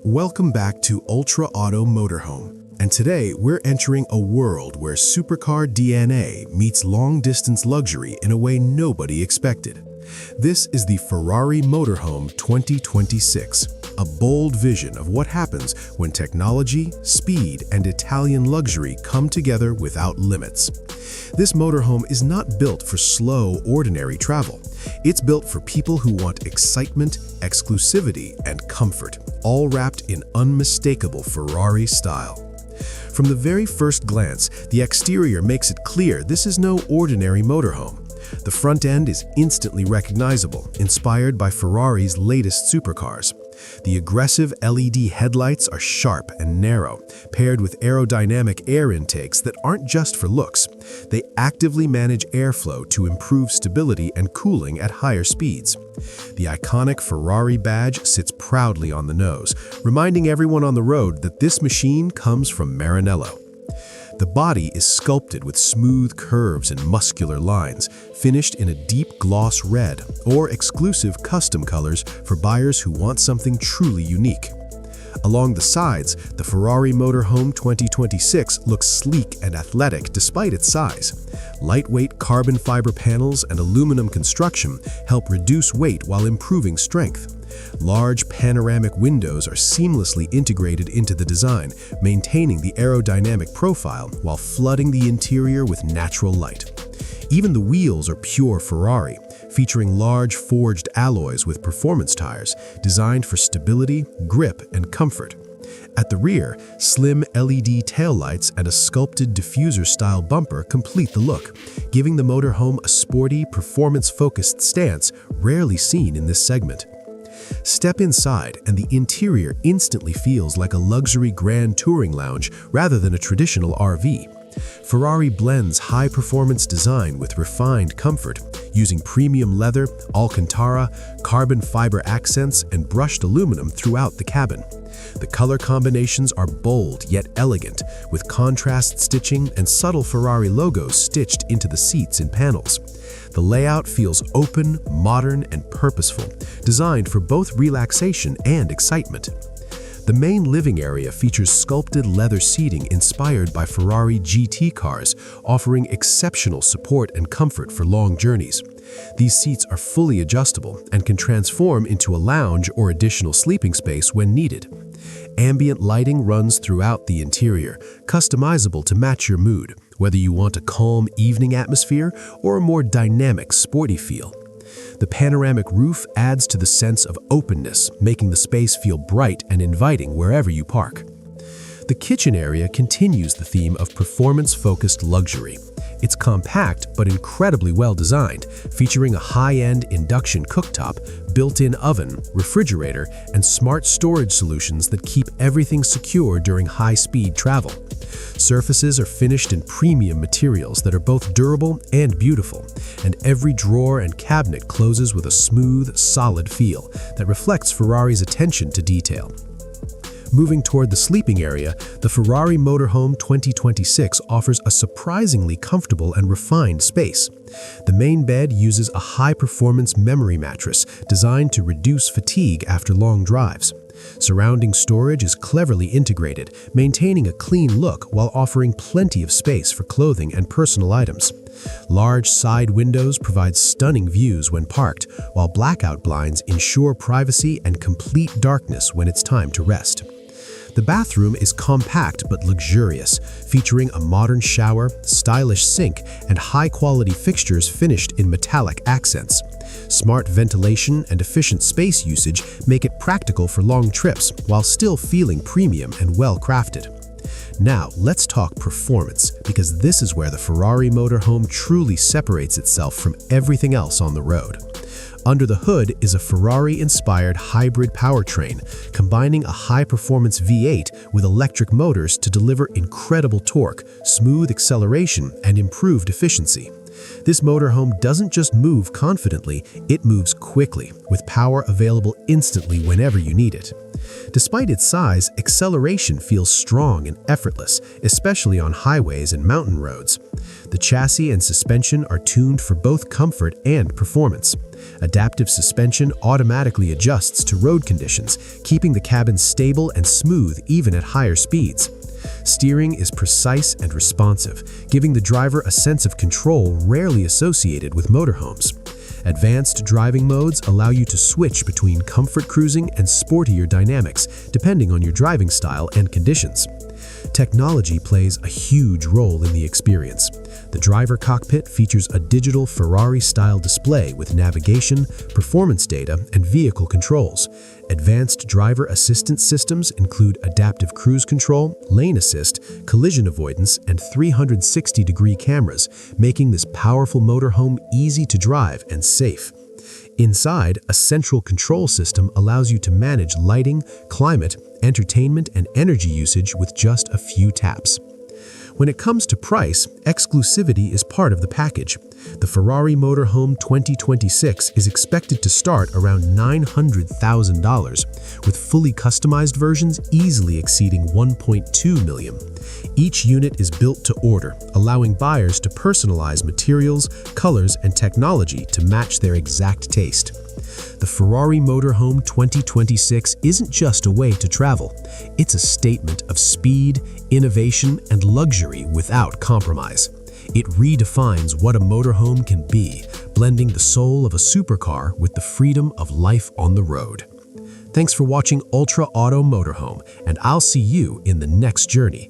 Welcome back to Ultra Auto Motorhome, and today we're entering a world where supercar DNA meets long-distance luxury in a way nobody expected. This is the Ferrari Motorhome 2026, a bold vision of what happens when technology, speed, and Italian luxury come together without limits. This motorhome is not built for slow, ordinary travel. It's built for people who want excitement, exclusivity, and comfort, all wrapped in unmistakable Ferrari style. From the very first glance, the exterior makes it clear this is no ordinary motorhome. The front end is instantly recognizable, inspired by Ferrari's latest supercars. The aggressive LED headlights are sharp and narrow, paired with aerodynamic air intakes that aren't just for looks. They actively manage airflow to improve stability and cooling at higher speeds. The iconic Ferrari badge sits proudly on the nose, reminding everyone on the road that this machine comes from Maranello. The body is sculpted with smooth curves and muscular lines, finished in a deep gloss red or exclusive custom colors for buyers who want something truly unique. Along the sides, the Ferrari Motorhome 2026 looks sleek and athletic despite its size. Lightweight carbon fiber panels and aluminum construction help reduce weight while improving strength. Large panoramic windows are seamlessly integrated into the design, maintaining the aerodynamic profile while flooding the interior with natural light. Even the wheels are pure Ferrari, featuring large forged alloys with performance tires, designed for stability, grip, and comfort. At the rear, slim LED taillights and a sculpted diffuser-style bumper complete the look, giving the motorhome a sporty, performance-focused stance rarely seen in this segment. Step inside, and the interior instantly feels like a luxury grand touring lounge rather than a traditional RV. Ferrari blends high-performance design with refined comfort, using premium leather, Alcantara, carbon fiber accents, and brushed aluminum throughout the cabin. The color combinations are bold yet elegant, with contrast stitching and subtle Ferrari logos stitched into the seats and panels. The layout feels open, modern, and purposeful, designed for both relaxation and excitement. The main living area features sculpted leather seating inspired by Ferrari GT cars, offering exceptional support and comfort for long journeys. These seats are fully adjustable and can transform into a lounge or additional sleeping space when needed. Ambient lighting runs throughout the interior, customizable to match your mood, whether you want a calm evening atmosphere or a more dynamic, sporty feel. The panoramic roof adds to the sense of openness, making the space feel bright and inviting wherever you park. The kitchen area continues the theme of performance-focused luxury. It's compact but incredibly well-designed, featuring a high-end induction cooktop, built-in oven, refrigerator, and smart storage solutions that keep everything secure during high-speed travel. Surfaces are finished in premium materials that are both durable and beautiful, and every drawer and cabinet closes with a smooth, solid feel that reflects Ferrari's attention to detail. Moving toward the sleeping area, the Ferrari Motorhome 2026 offers a surprisingly comfortable and refined space. The main bed uses a high-performance memory mattress designed to reduce fatigue after long drives. Surrounding storage is cleverly integrated, maintaining a clean look while offering plenty of space for clothing and personal items. Large side windows provide stunning views when parked, while blackout blinds ensure privacy and complete darkness when it's time to rest. The bathroom is compact but luxurious, featuring a modern shower, stylish sink, and high-quality fixtures finished in metallic accents. Smart ventilation and efficient space usage make it practical for long trips while still feeling premium and well-crafted. Now, let's talk performance, because this is where the Ferrari Motorhome truly separates itself from everything else on the road. Under the hood is a Ferrari-inspired hybrid powertrain, combining a high-performance V8 with electric motors to deliver incredible torque, smooth acceleration, and improved efficiency. This motorhome doesn't just move confidently, it moves quickly, with power available instantly whenever you need it. Despite its size, acceleration feels strong and effortless, especially on highways and mountain roads. The chassis and suspension are tuned for both comfort and performance. Adaptive suspension automatically adjusts to road conditions, keeping the cabin stable and smooth even at higher speeds. Steering is precise and responsive, giving the driver a sense of control rarely associated with motorhomes. Advanced driving modes allow you to switch between comfort cruising and sportier dynamics, depending on your driving style and conditions. Technology plays a huge role in the experience. The driver cockpit features a digital Ferrari-style display with navigation, performance data, and vehicle controls. Advanced driver assistance systems include adaptive cruise control, lane assist, collision avoidance, and 360-degree cameras, making this powerful motorhome easy to drive and safe. Inside, a central control system allows you to manage lighting, climate, entertainment, and energy usage with just a few taps. When it comes to price, exclusivity is part of the package. The Ferrari Motorhome 2026 is expected to start around $900,000, with fully customized versions easily exceeding $1.2 million. Each unit is built to order, allowing buyers to personalize materials, colors, and technology to match their exact taste. The Ferrari Motorhome 2026 isn't just a way to travel. It's a statement of speed, innovation, and luxury without compromise. It redefines what a motorhome can be, blending the soul of a supercar with the freedom of life on the road. Thanks for watching Ultra Auto Motorhome, and I'll see you in the next journey.